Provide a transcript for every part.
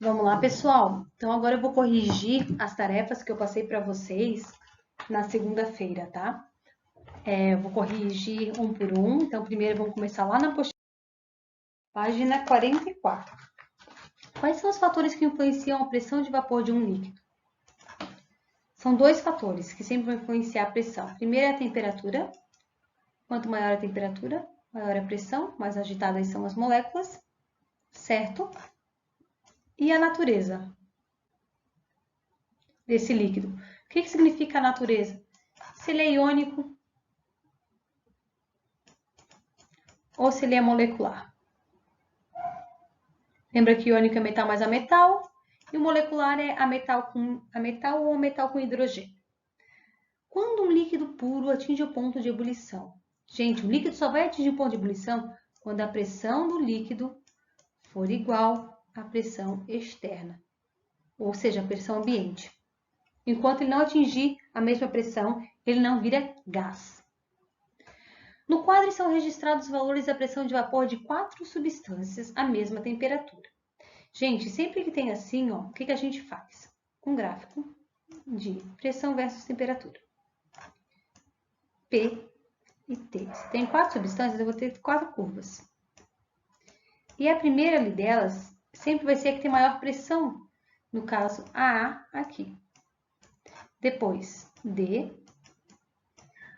Vamos lá, pessoal. Então, agora eu vou corrigir as tarefas que eu passei para vocês na segunda-feira, tá? Eu vou corrigir um por um. Então, primeiro vamos começar lá na página 44. Quais são os fatores que influenciam a pressão de vapor de um líquido? São dois fatores que sempre vão influenciar a pressão. Primeiro é a temperatura. Quanto maior a temperatura, maior a pressão, mais agitadas são as moléculas, certo? E a natureza desse líquido. O que significa a natureza? Se ele é iônico ou se ele é molecular. Lembra que iônico é metal mais a metal e o molecular é a metal ou metal com hidrogênio. Quando um líquido puro atinge o ponto de ebulição? Gente, o líquido só vai atingir o ponto de ebulição quando a pressão do líquido for igual à pressão externa, ou seja, a pressão ambiente. Enquanto ele não atingir a mesma pressão, ele não vira gás. No quadro são registrados os valores da pressão de vapor de 4 substâncias à mesma temperatura. Gente, sempre que tem assim, ó, o que a gente faz? Um gráfico de pressão versus temperatura. P e T. Se tem 4 substâncias, eu vou ter 4 curvas. E a primeira ali delas sempre vai ser a que tem maior pressão. No caso, A aqui. Depois D.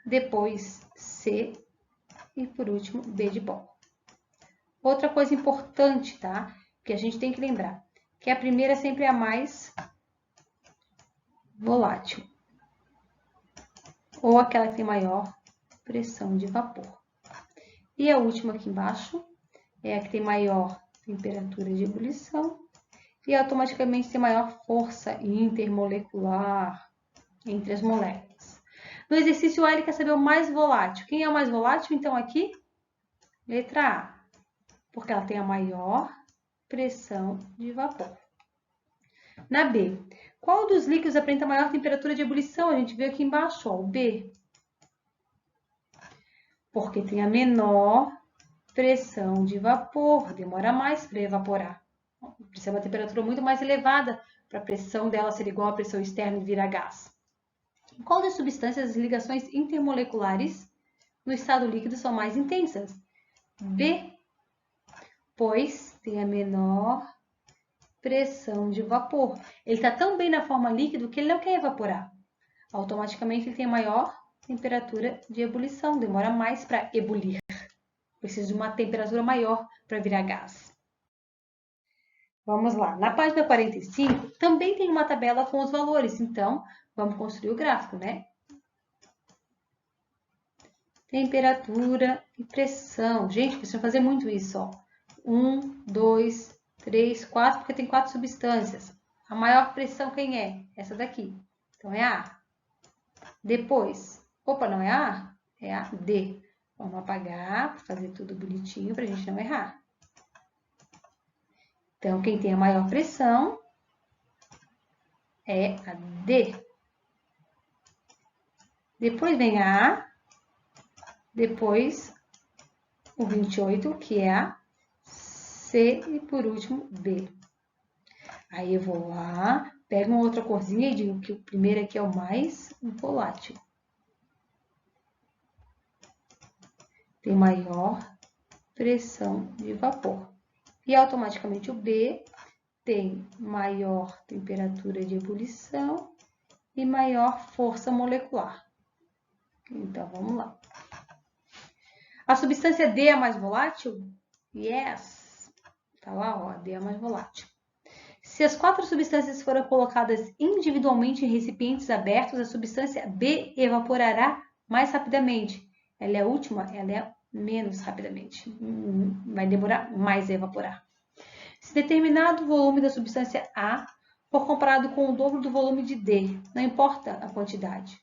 Depois C. E por último, B de bola. Outra coisa importante, tá? Que a gente tem que lembrar, que a primeira sempre é a mais volátil. Ou aquela que tem maior pressão de vapor. E a última aqui embaixo é a que tem maior temperatura de ebulição e automaticamente tem maior força intermolecular entre as moléculas. No exercício A, ele quer saber o mais volátil. Quem é o mais volátil? Então, aqui, letra A, porque ela tem a maior pressão de vapor. Na B, qual dos líquidos apresenta maior temperatura de ebulição? A gente vê aqui embaixo, ó, o B. Porque tem a menor pressão de vapor, demora mais para evaporar. Precisa de uma temperatura muito mais elevada para a pressão dela ser igual à pressão externa e virar gás. Em qual das substâncias as ligações intermoleculares no estado líquido são mais intensas? B, pois tem a menor pressão de vapor. Ele está tão bem na forma líquido que ele não quer evaporar. Automaticamente ele tem maior temperatura de ebulição, demora mais para ebulir. Precisa de uma temperatura maior para virar gás. Vamos lá. Na página 45, também tem uma tabela com os valores. Então, vamos construir o gráfico, né? Temperatura e pressão. Gente, precisa fazer muito isso, ó. 1, 2, 3, 4, porque tem 4 substâncias. A maior pressão quem é? Essa daqui. Então, é a A. Depois, opa, não é a A? É a D. Vamos apagar, para fazer tudo bonitinho, para a gente não errar. Então, quem tem a maior pressão é a D. Depois vem a A. Depois, o 28, que é a C. E, por último, B. Aí, eu vou lá, pego uma outra corzinha e digo que o primeiro aqui é o mais volátil. Tem maior pressão de vapor. E, automaticamente, o B tem maior temperatura de ebulição e maior força molecular. Então, vamos lá. A substância D é a mais volátil? Yes! Tá lá, ó, a D é a mais volátil. Se as 4 substâncias forem colocadas individualmente em recipientes abertos, a substância B evaporará mais rapidamente. Ela é a última, ela é menos rapidamente. Vai demorar mais a evaporar. Se determinado volume da substância A for comparado com o dobro do volume de D, não importa a quantidade.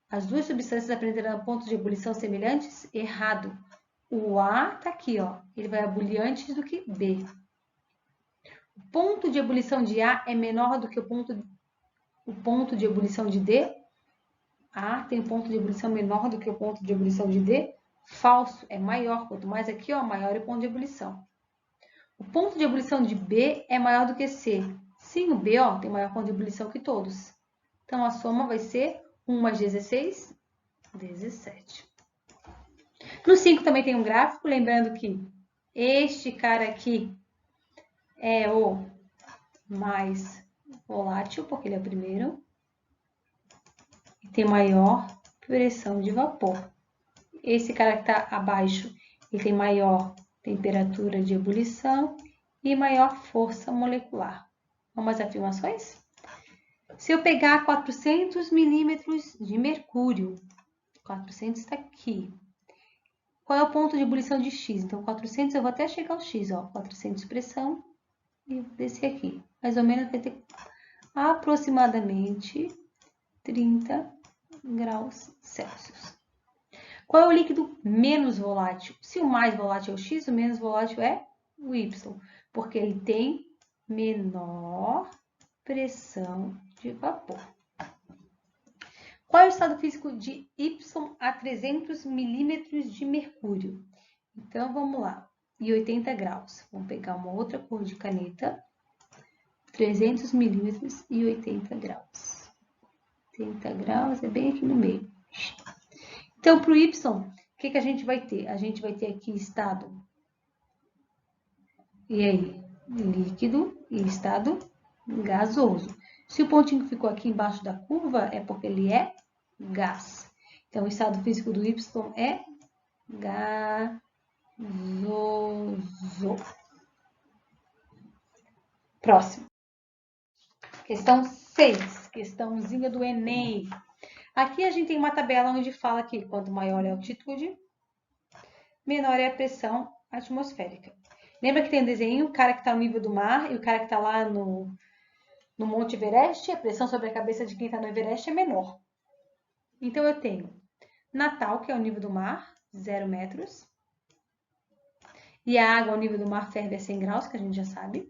As duas substâncias apresentarão pontos de ebulição semelhantes? Errado. O A está aqui, ó. Ele vai ebulir antes do que B. O ponto de ebulição de A é menor do que o ponto de ebulição de D? A tem um ponto de ebulição menor do que o ponto de ebulição de D? Falso, é maior. Quanto mais aqui, ó, maior é o ponto de ebulição. O ponto de ebulição de B é maior do que C. Sim, o B ó, tem maior ponto de ebulição que todos. Então, a soma vai ser 1 mais 16, 17. No 5 também tem um gráfico, lembrando que este cara aqui é o mais volátil, porque ele é o primeiro. E tem maior pressão de vapor. Esse cara que está abaixo, ele tem maior temperatura de ebulição e maior força molecular. Vamos às afirmações? Se eu pegar 400 milímetros de mercúrio, 400 está aqui. Qual é o ponto de ebulição de X? Então, 400 eu vou até chegar ao X, ó. 400 pressão e descer aqui. Mais ou menos vai ter aproximadamente 30 graus Celsius. Qual é o líquido menos volátil? Se o mais volátil é o X, o menos volátil é o Y, porque ele tem menor pressão de vapor. Qual é o estado físico de Y a 300 milímetros de mercúrio? Então, vamos lá. E 80 graus. Vamos pegar uma outra cor de caneta. 300 milímetros e 80 graus. 80 graus é bem aqui no meio. Então, para o Y, o que a gente vai ter? A gente vai ter aqui estado, e aí, líquido e estado gasoso. Se o pontinho que ficou aqui embaixo da curva é porque ele é gás. Então, o estado físico do Y é gasoso. Próximo. Questão 6, questãozinha do Enem. Aqui a gente tem uma tabela onde fala que quanto maior é a altitude, menor é a pressão atmosférica. Lembra que tem um desenho, o cara que está no nível do mar e o cara que está lá no Monte Everest, a pressão sobre a cabeça de quem está no Everest é menor. Então, eu tenho Natal, que é o nível do mar, 0 metros. E a água ao nível do mar ferve a 100 graus, que a gente já sabe.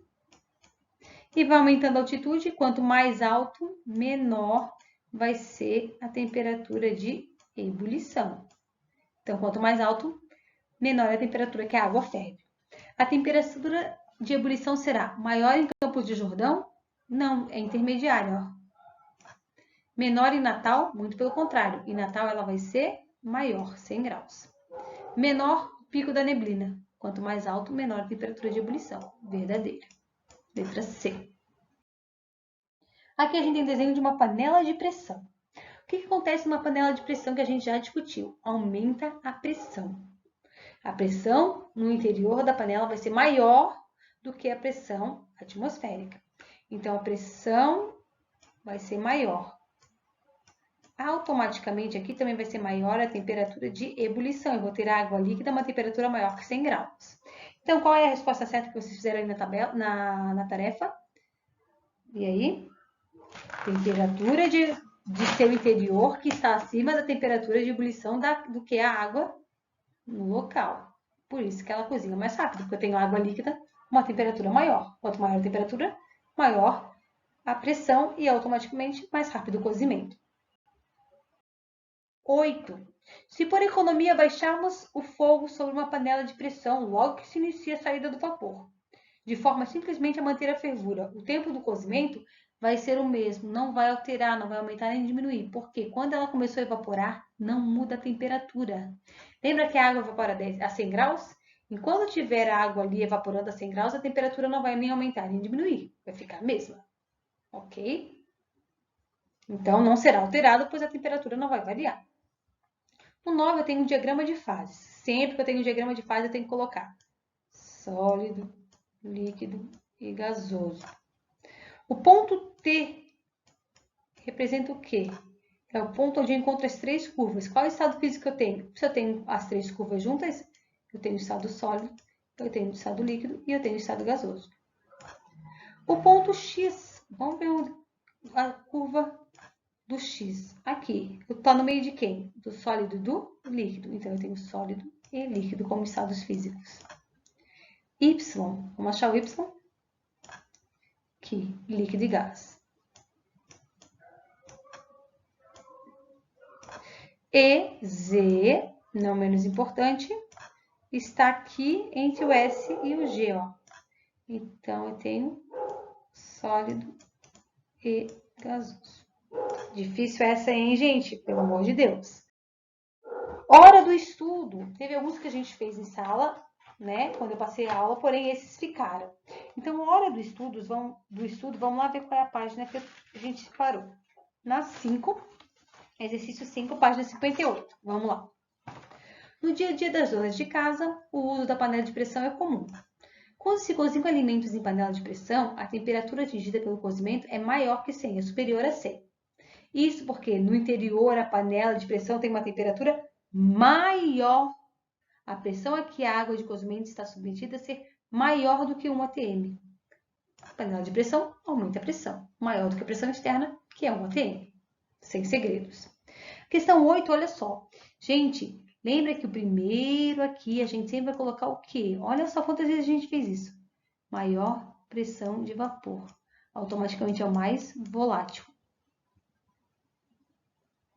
E vai aumentando a altitude, quanto mais alto, menor vai ser a temperatura de ebulição. Então, quanto mais alto, menor é a temperatura que a água ferve. A temperatura de ebulição será maior em Campos de Jordão? Não, é intermediária. Ó. Menor em Natal? Muito pelo contrário. Em Natal ela vai ser maior, 100 graus. Menor, pico da neblina. Quanto mais alto, menor a temperatura de ebulição. Verdadeira. Letra C. Aqui a gente tem desenho de uma panela de pressão. O que acontece numa panela de pressão que a gente já discutiu? Aumenta a pressão. A pressão no interior da panela vai ser maior do que a pressão atmosférica. Então, a pressão vai ser maior. Automaticamente, aqui também vai ser maior a temperatura de ebulição. Eu vou ter água líquida a uma temperatura maior que 100 graus. Então, qual é a resposta certa que vocês fizeram aí na tabela, na tarefa? E aí? Temperatura de seu interior que está acima da temperatura de ebulição do que a água no local. Por isso que ela cozinha mais rápido, porque eu tenho água líquida, uma temperatura maior. Quanto maior a temperatura, maior a pressão e automaticamente mais rápido o cozimento. 8. Se por economia baixarmos o fogo sobre uma panela de pressão logo que se inicia a saída do vapor, de forma simplesmente a manter a fervura, o tempo do cozimento vai ser o mesmo, não vai alterar, não vai aumentar nem diminuir, porque quando ela começou a evaporar, não muda a temperatura. Lembra que a água evapora a 100 graus? Enquanto tiver a água ali evaporando a 100 graus, a temperatura não vai nem aumentar nem diminuir, vai ficar a mesma, ok? Então, não será alterado, pois a temperatura não vai variar. No 9, eu tenho um diagrama de fases. Sempre que eu tenho um diagrama de fase, eu tenho que colocar sólido, líquido e gasoso. O ponto T representa o quê? É o ponto onde eu encontro as três curvas. Qual estado físico eu tenho? Se eu tenho as três curvas juntas, eu tenho o estado sólido, eu tenho o estado líquido e eu tenho o estado gasoso. O ponto X, vamos ver a curva do X. Aqui, está no meio de quem? Do sólido e do líquido. Então, eu tenho sólido e líquido como estados físicos. Y, vamos achar o Y? Aqui, líquido e gás. E, Z, não menos importante, está aqui entre o S e o G, ó. Então, eu tenho sólido e gasoso. Difícil essa, hein, gente? Pelo amor de Deus. Hora do estudo. Teve alguns que a gente fez em sala, né? Quando eu passei a aula, porém esses ficaram. Então, hora do estudo, vamos lá ver qual é a página que a gente parou. Na 5, exercício 5, página 58. Vamos lá. No dia a dia das donas de casa, o uso da panela de pressão é comum. Quando se cozinha alimentos em panela de pressão, a temperatura atingida pelo cozimento é maior que 100, é superior a 100. Isso porque no interior a panela de pressão tem uma temperatura maior. A pressão a que a água de cozimento está submetida a ser maior do que 1 atm. A panela de pressão aumenta a pressão, maior do que a pressão externa, que é 1 atm. Sem segredos. Questão 8, olha só. Gente, lembra que o primeiro aqui a gente sempre vai colocar o quê? Olha só quantas vezes a gente fez isso. Maior pressão de vapor. Automaticamente é o mais volátil.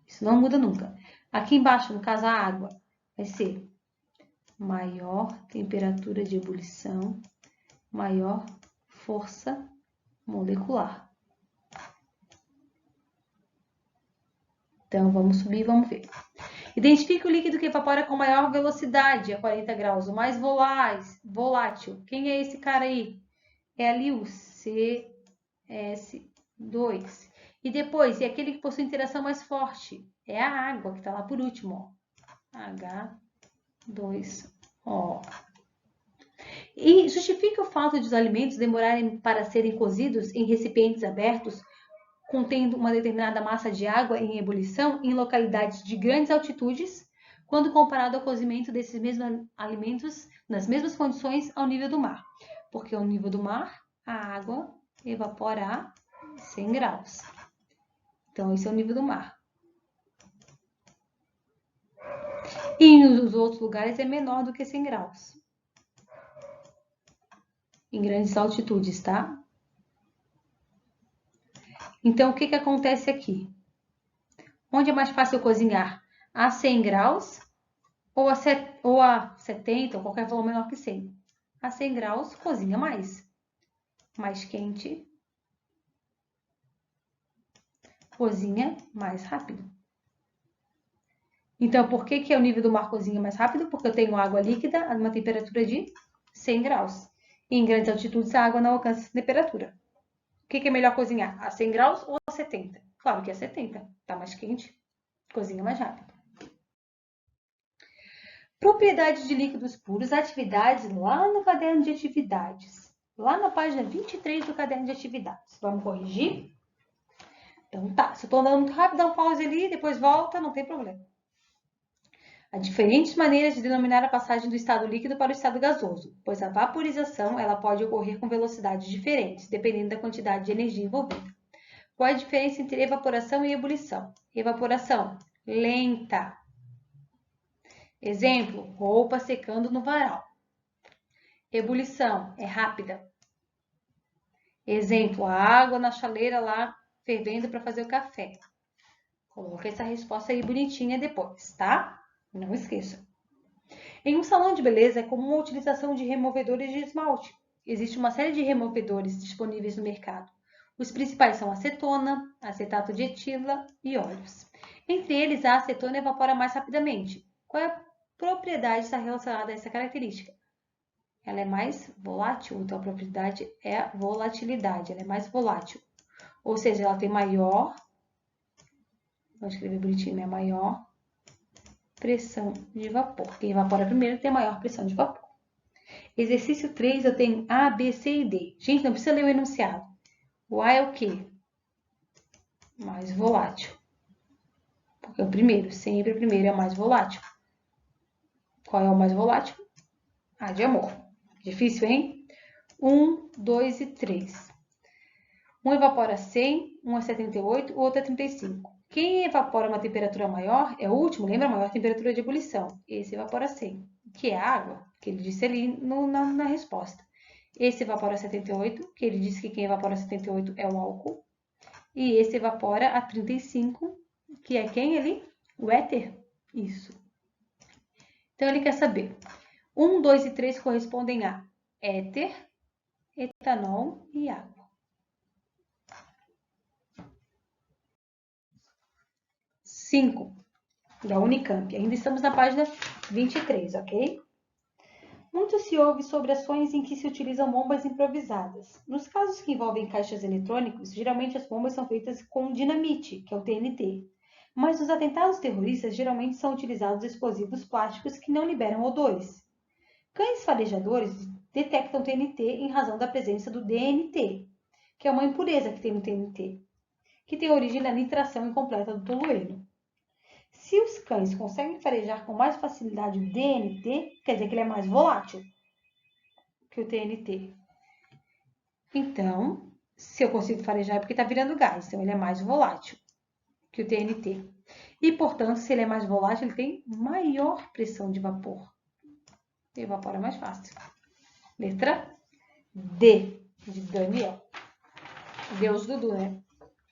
Isso não muda nunca. Aqui embaixo, no caso, a água, vai ser maior temperatura de ebulição, maior força molecular. Então, vamos subir e vamos ver. Identifique o líquido que evapora com maior velocidade, a 40 graus, o mais volátil. Quem é esse cara aí? É ali o CS2. E depois, é aquele que possui interação mais forte. É a água, que está lá por último. Ó. H2O. E justifica o fato de os alimentos demorarem para serem cozidos em recipientes abertos, contendo uma determinada massa de água em ebulição em localidades de grandes altitudes, quando comparado ao cozimento desses mesmos alimentos nas mesmas condições ao nível do mar. Porque ao nível do mar, a água evapora a 100 graus. Então, esse é o nível do mar. E nos outros lugares é menor do que 100 graus. Em grandes altitudes, tá? Então, o que acontece aqui? Onde é mais fácil cozinhar? A 100 graus ou a 70, ou qualquer valor menor que 100? A 100 graus cozinha mais. Mais quente, cozinha mais rápido. Então, por que o nível do mar cozinha mais rápido? Porque eu tenho água líquida a uma temperatura de 100 graus. E em grandes altitudes, a água não alcança essa temperatura. O que é melhor cozinhar? A 100 graus ou a 70? Claro que a 70. Está mais quente, cozinha mais rápido. Propriedades de líquidos puros, atividades lá no caderno de atividades. Lá na página 23 do caderno de atividades. Vamos corrigir? Então tá, se eu estou andando muito rápido, dá um pause ali, depois volta, não tem problema. Há diferentes maneiras de denominar a passagem do estado líquido para o estado gasoso, pois a vaporização ela pode ocorrer com velocidades diferentes, dependendo da quantidade de energia envolvida. Qual é a diferença entre evaporação e ebulição? Evaporação, lenta. Exemplo, roupa secando no varal. Ebulição, é rápida. Exemplo, a água na chaleira lá fervendo para fazer o café. Coloca essa resposta aí bonitinha depois, tá? Não esqueça. Em um salão de beleza é comum a utilização de removedores de esmalte. Existe uma série de removedores disponíveis no mercado. Os principais são acetona, acetato de etila e óleos. Entre eles, a acetona evapora mais rapidamente. Qual é a propriedade está relacionada a essa característica? Ela é mais volátil, então a propriedade é a volatilidade, ela é mais volátil. Ou seja, ela tem maior, vou escrever bonitinho, é maior pressão de vapor. Quem evapora primeiro tem a maior pressão de vapor. Exercício 3, eu tenho A, B, C e D. Gente, não precisa ler o enunciado. O A é o quê? Mais volátil. Porque o primeiro, sempre o primeiro é o mais volátil. Qual é o mais volátil? A de amor. Difícil, hein? 1, 2 e 3. Um evapora 100, um é 78, o outro é 35. Quem evapora uma temperatura maior é o último, lembra? A maior temperatura de ebulição. Esse evapora 100, que é a água, que ele disse ali na resposta. Esse evapora 78, que ele disse que quem evapora 78 é o álcool. E esse evapora a 35, que é quem ali? O éter? Isso. Então, ele quer saber. 1, 2 e 3 correspondem a éter, etanol e água. 5, da Unicamp. Ainda estamos na página 23, ok? Muito se ouve sobre ações em que se utilizam bombas improvisadas. Nos casos que envolvem caixas eletrônicos, geralmente as bombas são feitas com dinamite, que é o TNT. Mas nos atentados terroristas, geralmente são utilizados explosivos plásticos que não liberam odores. Cães farejadores detectam TNT em razão da presença do DNT, que é uma impureza que tem no TNT, que tem origem na nitração incompleta do tolueno. Se os cães conseguem farejar com mais facilidade o DNT, quer dizer que ele é mais volátil que o TNT. Então, se eu consigo farejar é porque está virando gás, então ele é mais volátil que o TNT. E, portanto, se ele é mais volátil, ele tem maior pressão de vapor. E evapora mais fácil. Letra D, de Daniel. Deus Dudu, né?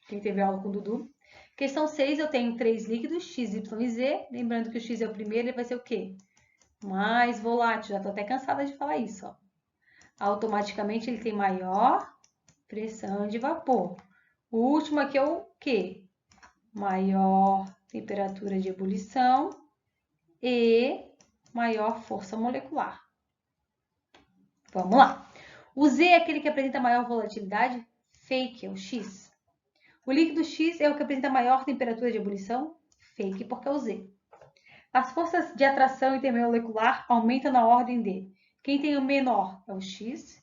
Quem teve aula com o Dudu. Questão 6, eu tenho 3 líquidos, X, Y e Z. Lembrando que o X é o primeiro, ele vai ser o quê? Mais volátil. Já estou até cansada de falar isso, ó. Automaticamente, ele tem maior pressão de vapor. O último aqui é o quê? Maior temperatura de ebulição e maior força molecular. Vamos lá. O Z é aquele que apresenta maior volatilidade? Fake, é o X. O líquido X é o que apresenta maior temperatura de ebulição? Fake, porque é o Z. As forças de atração intermolecular aumentam na ordem de... Quem tem o menor é o X,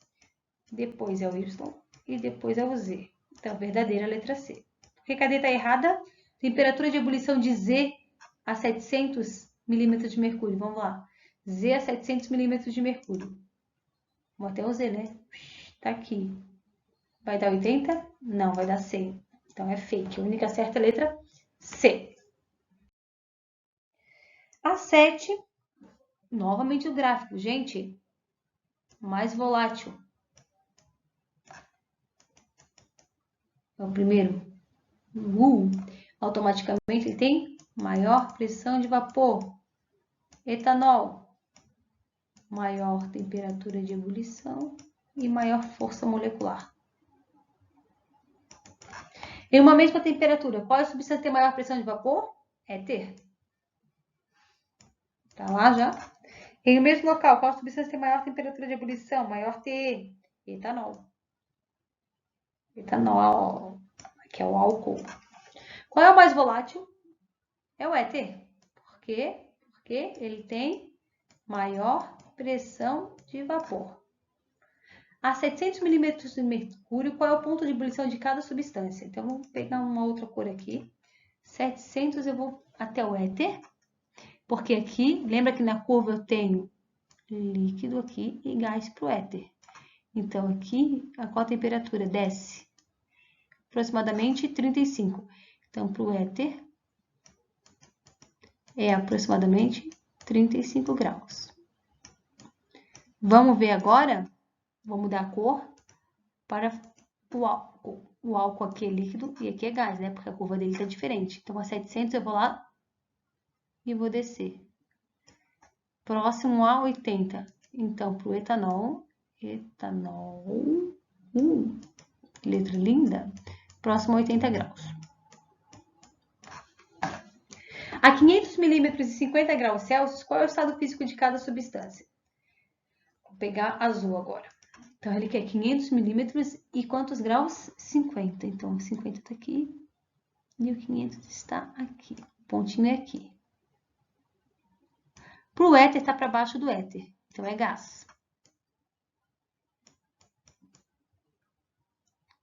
depois é o Y e depois é o Z. Então, verdadeira letra C. Porque cadê está errada? Temperatura de ebulição de Z a 700 milímetros de mercúrio. Vamos lá. Z a 700 milímetros de mercúrio. Vamos até o Z, né? Tá aqui. Vai dar 80? Não, vai dar 100. Então, é fake. A única certa é a letra C. A 7, novamente o gráfico. Gente, mais volátil. É o primeiro. Automaticamente ele tem maior pressão de vapor. Etanol, maior temperatura de ebulição e maior força molecular. Em uma mesma temperatura, qual é a substância que tem maior pressão de vapor? Éter. Tá lá já? Em o mesmo local, qual a substância tem maior temperatura de ebulição? Maior TE? Etanol. Etanol, que é o álcool. Qual é o mais volátil? É o éter. Por quê? Porque ele tem maior pressão de vapor. A 700 milímetros de mercúrio, qual é o ponto de ebulição de cada substância? Então, vamos pegar uma outra cor aqui. 700 eu vou até o éter, porque aqui, lembra que na curva eu tenho líquido aqui e gás para o éter. Então, aqui, a qual a temperatura desce? Aproximadamente 35. Então, para o éter, é aproximadamente 35 graus. Vamos ver agora, vou mudar a cor para o álcool. O álcool aqui é líquido e aqui é gás, né? Porque a curva dele está diferente. Então, a 700 eu vou lá e vou descer. Próximo a 80. Então, para o etanol, letra linda, próximo a 80 graus. A 500 milímetros e 50 graus Celsius, qual é o estado físico de cada substância? Vou pegar azul agora. Então, ele quer 500 milímetros e quantos graus? 50. Então, o 50 está aqui e o 500 está aqui. O pontinho é aqui. Para o éter, está para baixo do éter. Então, é gás.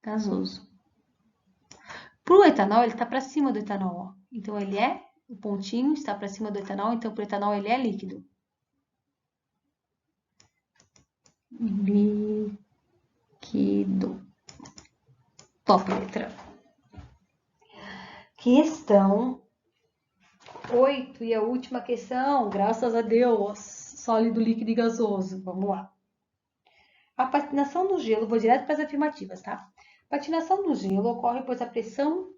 Gasoso. Para o etanol, ele está para cima do etanol. Ó. Então, ele é, o pontinho está para cima do etanol. Então, para o etanol, ele é líquido. Líquido. Top letra. Questão 8 e a última questão, graças a Deus, sólido, líquido e gasoso. Vamos lá. A patinação no gelo, vou direto para as afirmativas, tá? A patinação no gelo ocorre pois a pressão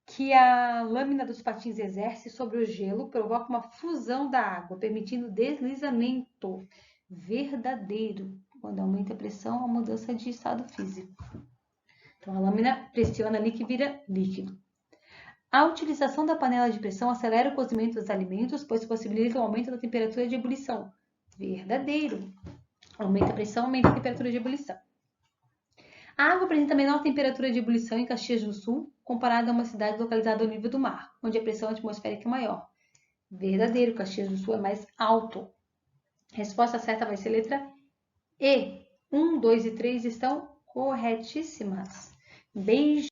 que a lâmina dos patins exerce sobre o gelo provoca uma fusão da água, permitindo deslizamento verdadeiro. Quando aumenta a pressão, a mudança de estado físico. Então, a lâmina pressiona ali que vira líquido. A utilização da panela de pressão acelera o cozimento dos alimentos, pois possibilita o aumento da temperatura de ebulição. Verdadeiro. Aumenta a pressão, aumenta a temperatura de ebulição. A água apresenta menor temperatura de ebulição em Caxias do Sul, comparada a uma cidade localizada ao nível do mar, onde a pressão atmosférica é maior. Verdadeiro, Caxias do Sul é mais alto. A resposta certa vai ser letra E. 1, 2 e 3 estão corretíssimas. Beijo!